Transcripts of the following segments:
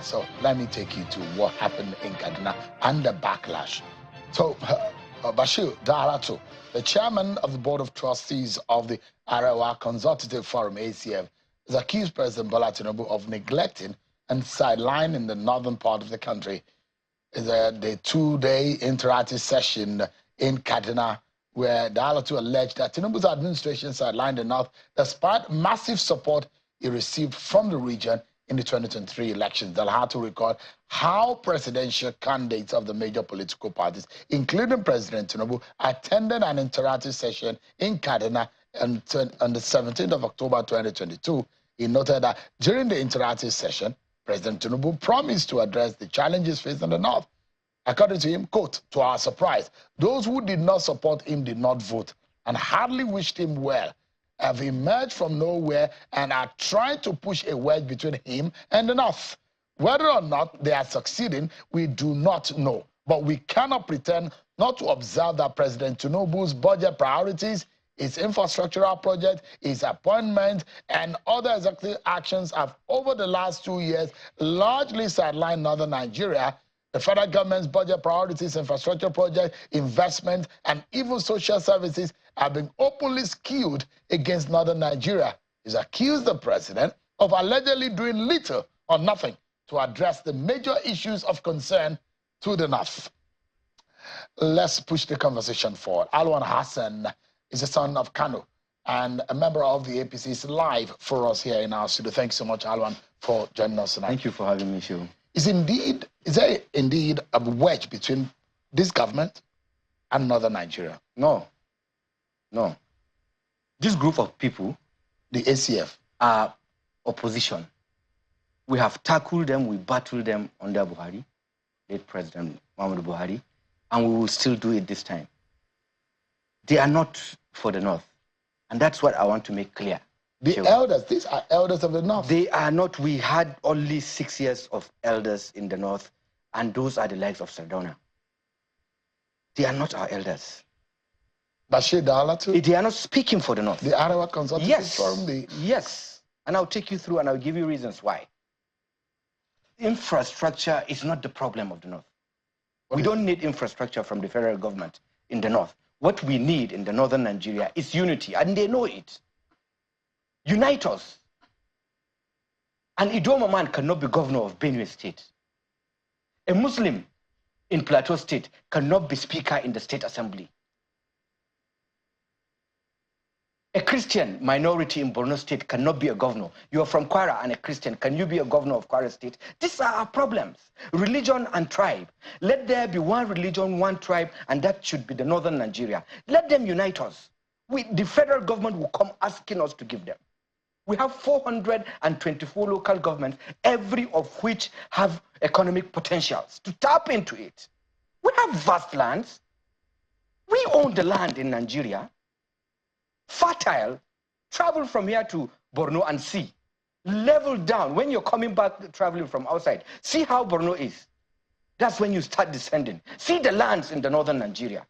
So let me take you to what happened in Kaduna and the backlash. So Bashir Darato, the chairman of the Board of Trustees of the Arewa Consultative Forum, ACF, has accused President Bola Tinubu of neglecting and sidelining the northern part of the country. The two-day interactive session in Kaduna, where Darato alleged that Tinubu's administration sidelined the north despite massive support he received from the region in the 2023 elections. They'll have to record how presidential candidates of the major political parties, including President Tinubu, attended an interactive session in Kaduna on the 17th of October 2022. He noted that during the interactive session, President Tinubu promised to address the challenges facing the North. According to him, quote, "To our surprise, those who did not support him did not vote and hardly wished him well, have emerged from nowhere and are trying to push a wedge between him and the North. Whether or not they are succeeding, we do not know. But we cannot pretend not to observe that President Tinubu's budget priorities, his infrastructural project, his appointment, and other executive actions have, over the last 2 years, largely sidelined northern Nigeria. The federal government's budget priorities, infrastructure project, investment, and even social services have been openly skewed against northern Nigeria." He's accused the president of allegedly doing little or nothing to address the major issues of concern to the North. Let's push the conversation forward. Alwan Hassan is the son of Kano and a member of the APC. Is live for us here in our studio. Thanks so much, Alwan, for joining us tonight. Thank you for having me, Shil. Is there indeed a wedge between this government and northern Nigeria? No. This group of people, the ACF, are opposition. We have tackled them, we battled them under Buhari, late President Muhammadu Buhari, and we will still do it this time. They are not for the North, and that's what I want to make clear. The elders, these are elders of the North. They are not. We had only 6 years of elders in the North, and those are the likes of Sardauna. They are not our elders. Bashir Dalatu? They are not speaking for the North. The Arewa Consultative Forum? Yes, and I'll take you through and I'll give you reasons why. Infrastructure is not the problem of the North. We don't need infrastructure from the federal government in the North. What we need in the northern Nigeria is unity, and they know it. Unite us. An Idoma man cannot be governor of Benue State. A Muslim in Plateau State cannot be speaker in the state assembly. A Christian minority in Borno State cannot be a governor. You are from Kwara and a Christian. Can you be a governor of Kwara State? These are our problems. Religion and tribe. Let there be one religion, one tribe, and that should be the northern Nigeria. Let them unite us. The federal government will come asking us to give them. We have 424 local governments, every of which have economic potentials to tap into it. We have vast lands. We own the land in Nigeria. Fertile, travel from here to Borno and see. Level down. When you're coming back traveling from outside, see how Borno is. That's when you start descending. See the lands in the northern Nigeria.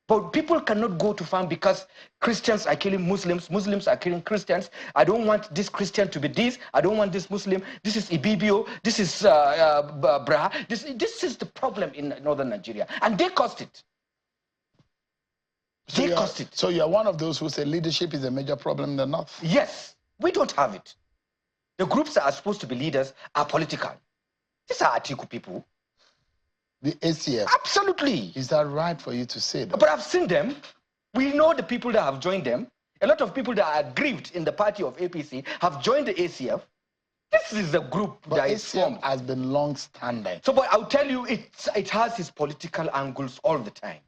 But people cannot go to farm because Christians are killing Muslims, Muslims are killing Christians. I don't want this Christian to be this. I don't want this Muslim. This is Ibibio. This is Bra. This is the problem in northern Nigeria. And they caused it. So you're one of those who say leadership is a major problem in the North? Yes, we don't have it. The groups that are supposed to be leaders are political. These are Atiku people. The ACF? Absolutely. Is that right for you to say that? But I've seen them. We know the people that have joined them. A lot of people that are aggrieved in the party of APC have joined the ACF. This is the group that is formed. has been long-standing. So, but I'll tell you, it has its political angles all the time.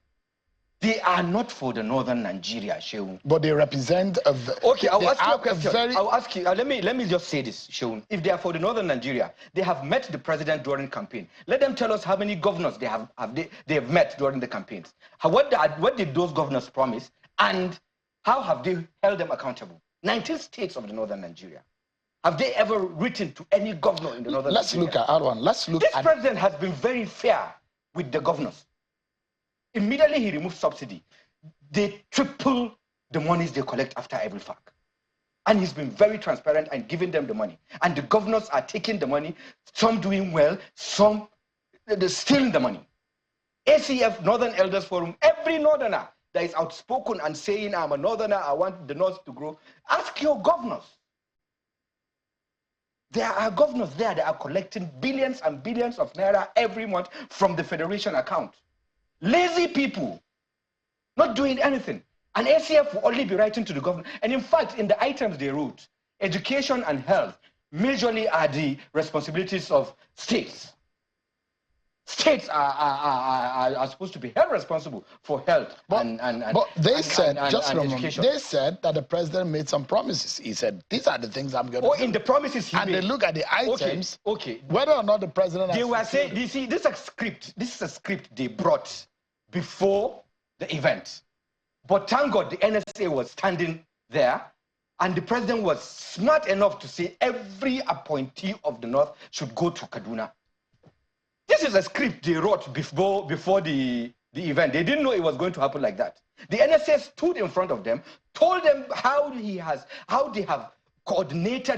They are not for the northern Nigeria, Sheun. But they represent a... Okay, I'll ask you a question. I'll ask you, let me just say this, Sheun. If they are for the northern Nigeria, they have met the president during campaign. Let them tell us how many governors they have met during the campaigns. What did those governors promise? And how have they held them accountable? 19 states of the northern Nigeria. Have they ever written to any governor in the northern Nigeria? Let's look at Alwan. This president has been very fair with the governors. Immediately he removed subsidy. They triple the monies they collect after every FAC. And he's been very transparent and giving them the money. And the governors are taking the money, some doing well, some they're stealing the money. ACF, Northern Elders Forum, every northerner that is outspoken and saying, I'm a northerner, I want the north to grow, ask your governors. There are governors there that are collecting billions and billions of naira every month from the federation account. Lazy people, not doing anything. And ACF will only be writing to the government. And in fact, in the items they wrote, education and health majorly are the responsibilities of states. States are supposed to be held responsible for health but they said that the president made some promises. He said, these are the things I'm going to do. In the promises he made. And they look at the items, okay. Whether or not the president they were saying, you see, this is a script they brought before the event. But thank God the NSA was standing there, and the president was smart enough to say every appointee of the North should go to Kaduna. This is a script they wrote before the event. They didn't know it was going to happen like that. The NSA stood in front of them, told them how he has coordinated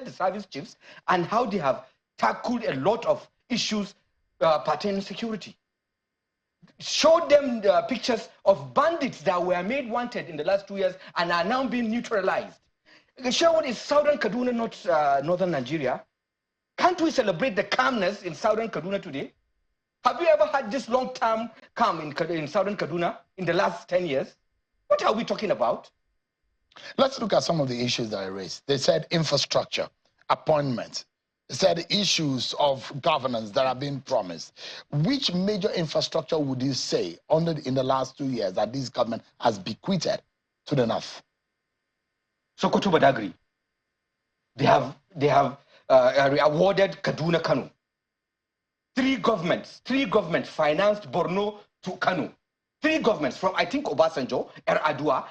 the service chiefs, and how they have tackled a lot of issues pertaining to security. Showed them the pictures of bandits that were made wanted in the last 2 years and are now being neutralized. Sherwood is southern Kaduna, not northern Nigeria. Can't we celebrate the calmness in southern Kaduna today? Have you ever had this long-term calm in southern Kaduna in the last 10 years? What are we talking about? Let's look at some of the issues that I raised. They said infrastructure, appointments. They said issues of governance that are being promised. Which major infrastructure would you say in the last 2 years that this government has bequeathed to the North? Sokoto Badagry. They have awarded Kaduna Kano. Three governments financed Borno to Kano. Three governments from, I think, Obasanjo, Adua,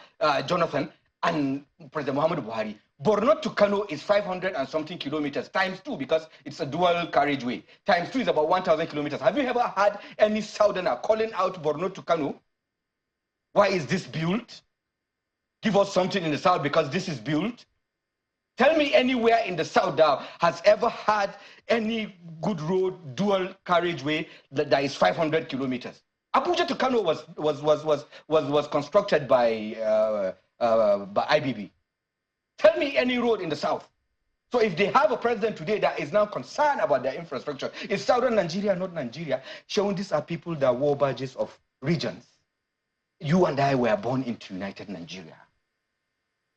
Jonathan, and President Muhammadu Buhari. Borno to Kano is 500 and something kilometers, times 2, because it's a dual carriageway. Times 2 is about 1,000 kilometers. Have you ever had any southerner calling out Borno to Kano? Why is this built? Give us something in the south because this is built. Tell me anywhere in the south that has ever had any good road, dual carriageway that is 500 kilometers. Abuja to Kano was constructed by IBB. Tell me any road in the south. So if they have a president today that is now concerned about their infrastructure, it's southern Nigeria, not Nigeria, showing these are people that wore badges of regions. You and I were born into United Nigeria.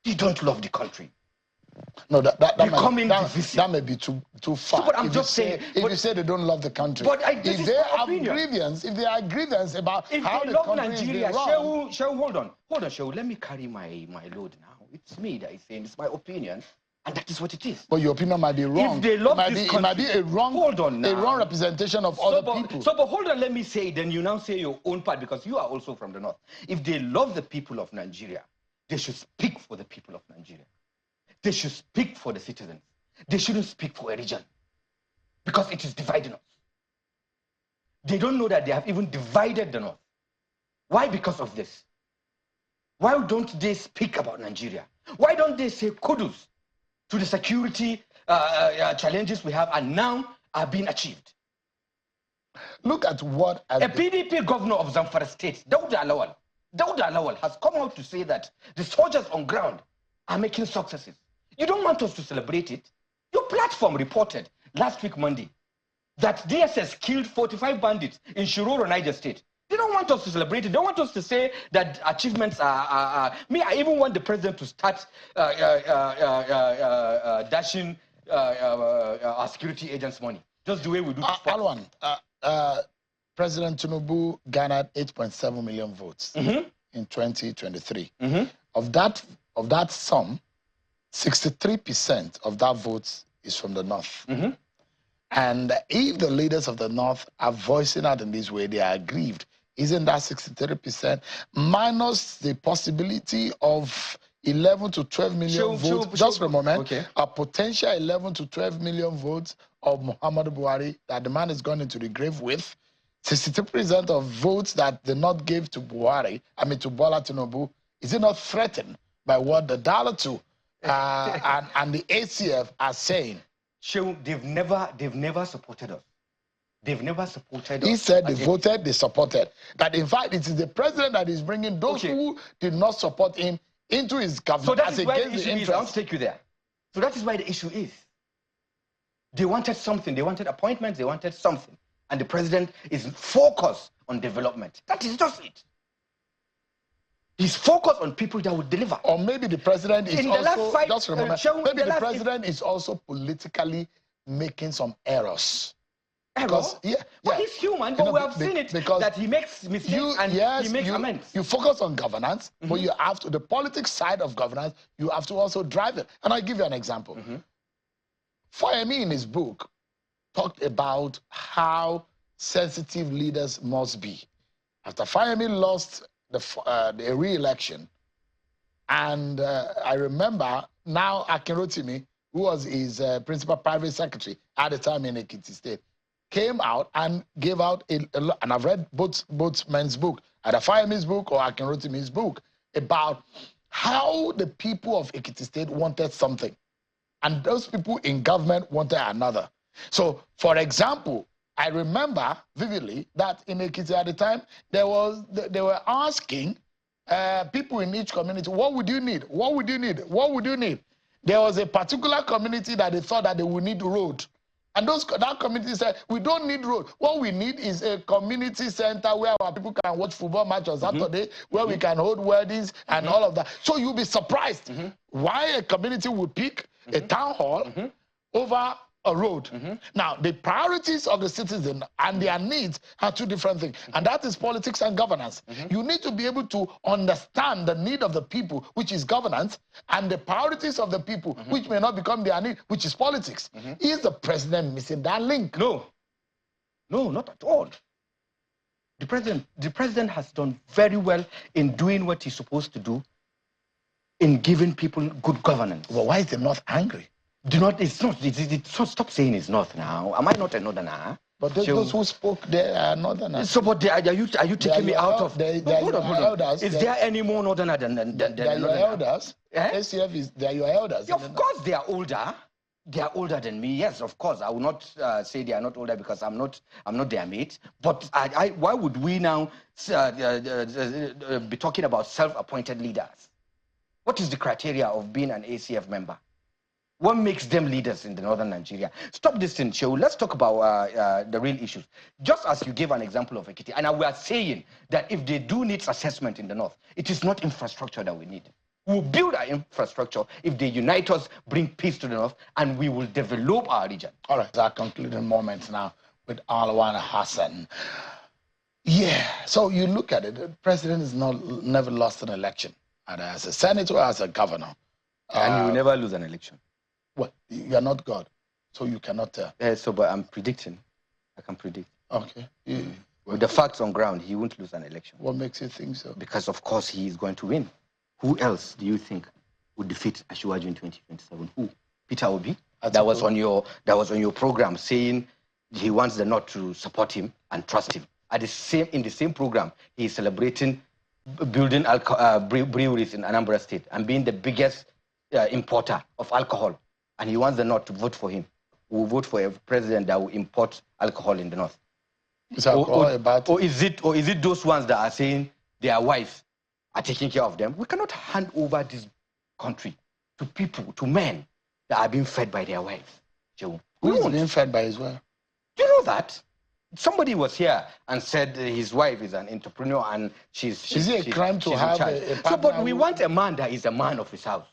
You don't love the country. No, that may be too far. So, but I'm just saying, if you say they don't love the country, but if they are grievance about how the country Nigeria, is wrong. Shehu, hold on, Shehu, let me carry my load now. It's me that is saying it's my opinion, and that is what it is. But your opinion might be wrong. If they love it might be a wrong, a wrong representation of other people. So, but hold on, let me say, then you now say your own part, because you are also from the north. If they love the people of Nigeria, they should speak for the people of Nigeria. They should speak for the citizens. They shouldn't speak for a region, because it is dividing us. They don't know that they have even divided the north. Why? Because of this. Why don't they speak about Nigeria? Why don't they say kudos to the security challenges we have and now are being achieved? Look at what... A PDP governor of Zamfara State, Dauda Lawal, has come out to say that the soldiers on ground are making successes. You don't want us to celebrate it. Your platform reported last week, Monday, that DSS killed 45 bandits in Shiroro, Niger State. They don't want us to celebrate it. They don't want us to say that achievements are... Me, I even want the president to start dashing our security agents' money. Just the way we do Alwan, President Tinubu garnered 8.7 million votes in 2023. Of that sum, 63% of that votes is from the North. And if the leaders of the North are voicing out in this way, they are aggrieved. Isn't that 63% minus the possibility of 11 to 12 million votes? Just for a moment, okay. A potential 11 to 12 million votes of Muhammadu Buhari that the man is going into the grave with. 63% of votes that the North gave to Buhari, to Bola Tinubu, is it not threatened by what the dollar to and the ACF are saying, they've never supported us. They've never supported us. He said they voted, they supported. That in fact, it is the president that is bringing those who did not support him into his government. So that is why the issue is. I want to take you there. So that is why the issue is. They wanted something. They wanted appointments. They wanted something. And the president is focused on development. That is just it. He's focused on people that will deliver. Or maybe the president is also, just remember, maybe the president is also politically making some errors. Because, but he's human, but we have seen it that he makes mistakes and he makes amends. You focus on governance, but you have to, the politics side of governance, you have to also drive it. And I'll give you an example. Fayemi in his book talked about how sensitive leaders must be. After Fayemi lost the re-election, and I remember now Akinrotimi, who was his principal private secretary at the time in Ekiti State, came out and gave out and I've read both men's book, either Fayemi's book or Akinrotimi's book, about how the people of Ekiti State wanted something, and those people in government wanted another. So, for example, I remember vividly that in Ekiti at the time, they were asking people in each community, what would you need? What would you need? What would you need? There was a particular community that they thought that they would need road. And that community said, we don't need road. What we need is a community center where our people can watch football match on Saturday, where we can hold weddings and all of that. So you'll be surprised why a community would pick a town hall over a road. Now, the priorities of the citizen and their needs are two different things. And that is politics and governance. You need to be able to understand the need of the people, which is governance, and the priorities of the people, which may not become their need, which is politics. Is the president missing that link? No. No, not at all. The president has done very well in doing what he's supposed to do, in giving people good governance. Well, why is the North angry? It's not. Stop saying it's North now. Am I not a Northerner? But those who spoke there are Northerners. So, but are you taking me out of? Hold on. Is there any more Northerner than they are your elders? ACF they are your elders. Of course, they are older. They are older than me. Yes, of course. I will not say they are not older because I'm not their mate. But why would we now be talking about self-appointed leaders? What is the criteria of being an ACF member? What makes them leaders in the northern Nigeria? Stop this thing, Shehu. Let's talk about the real issues. Just as you gave an example of Ekiti, and we are saying that if they do need assessment in the north, it is not infrastructure that we need. We'll build our infrastructure if they unite us, bring peace to the north, and we will develop our region. All right, our concluding moments now with Alwan Hassan. Yeah, so you look at it, the president has never lost an election, either as a senator or as a governor. And you will never lose an election. Well, you're not God, so you cannot tell. But I'm predicting. I can predict. Okay. With the facts on ground, he won't lose an election. What makes you think so? Because, of course, he is going to win. Who else do you think would defeat Asiwaju in 2027? Who? Peter Obi? That was on your program, saying he wants the North to support him and trust him. In the same program, he is celebrating building breweries in Anambra State and being the biggest importer of alcohol. And he wants the North to vote for him. We will vote for a president that will import alcohol in the North. Or is it those ones that are saying their wives are taking care of them? We cannot hand over this country to people, to men that are being fed by their wives. Who is being fed by his wife? Do you know that? Somebody was here and said his wife is an entrepreneur and she's... Is it a crime to have a partner? But we want a man that is a man of his house.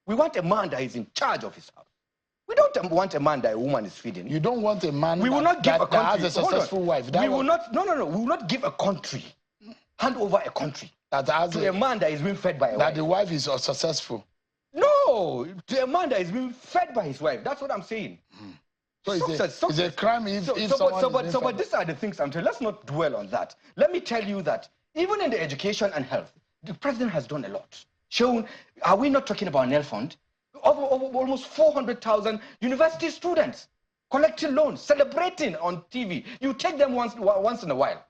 We want a man that is in charge of his house. We don't want a man that a woman is feeding. You don't want a man that has a successful wife. We will not give a country, hand over a country to a man that is being fed by a wife. That the wife is successful. No, to a man that is being fed by his wife. That's what I'm saying. So it's a crime if but these are the things I'm telling you. Let's not dwell on that. Let me tell you that even in the education and health, the president has done a lot. Are we not talking about NEL Fund? Over almost 400,000 university students collecting loans, celebrating on TV. You take them once in a while.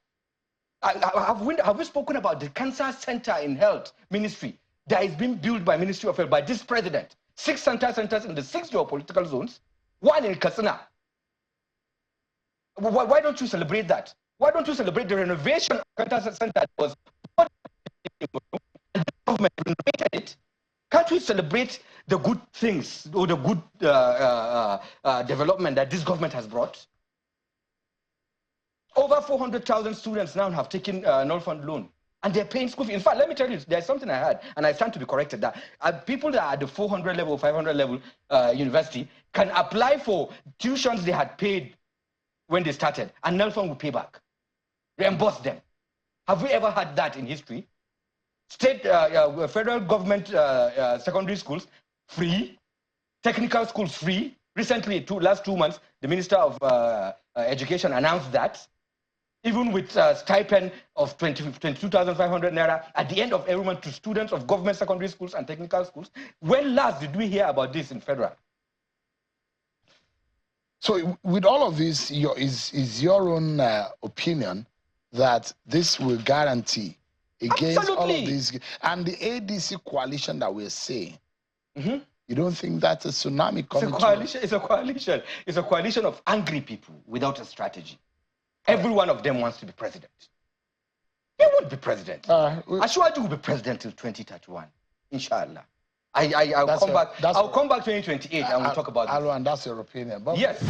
Have we spoken about the cancer center in health ministry that is being built by Ministry of Health by this president? 6 centers in the 6 geopolitical zones, 1 in Katsina. Why don't you celebrate that? Why don't you celebrate the renovation of Kanta Center that was and the government renovated it? Can't we celebrate the good things or the good development that this government has brought? Over 400,000 students now have taken null-fund loan, and they're paying school fees. In fact, let me tell you, there's something I heard, and I stand to be corrected, that people that are at the 400 level, 500 level university can apply for tuitions they had paid when they started, and null-fund will pay back, reimburse them. Have we ever had that in history? State, federal government secondary schools, free. Technical schools, free. Recently, last 2 months, the Minister of Education announced that, even with a stipend of 22,500 naira at the end of every month to students of government secondary schools and technical schools. When last did we hear about this in federal? So with all of this, is your own opinion that this will guarantee against Absolutely. all of these, and the ADC coalition that we're seeing, you don't think that's a tsunami coming? It's a coalition. It's a coalition. It's a coalition of angry people without a strategy. Every one of them wants to be president. He won't be president. Ashwaju will be president till 2031, inshallah. I'll come back 2028 and we'll talk about this. And that's your opinion. But yes.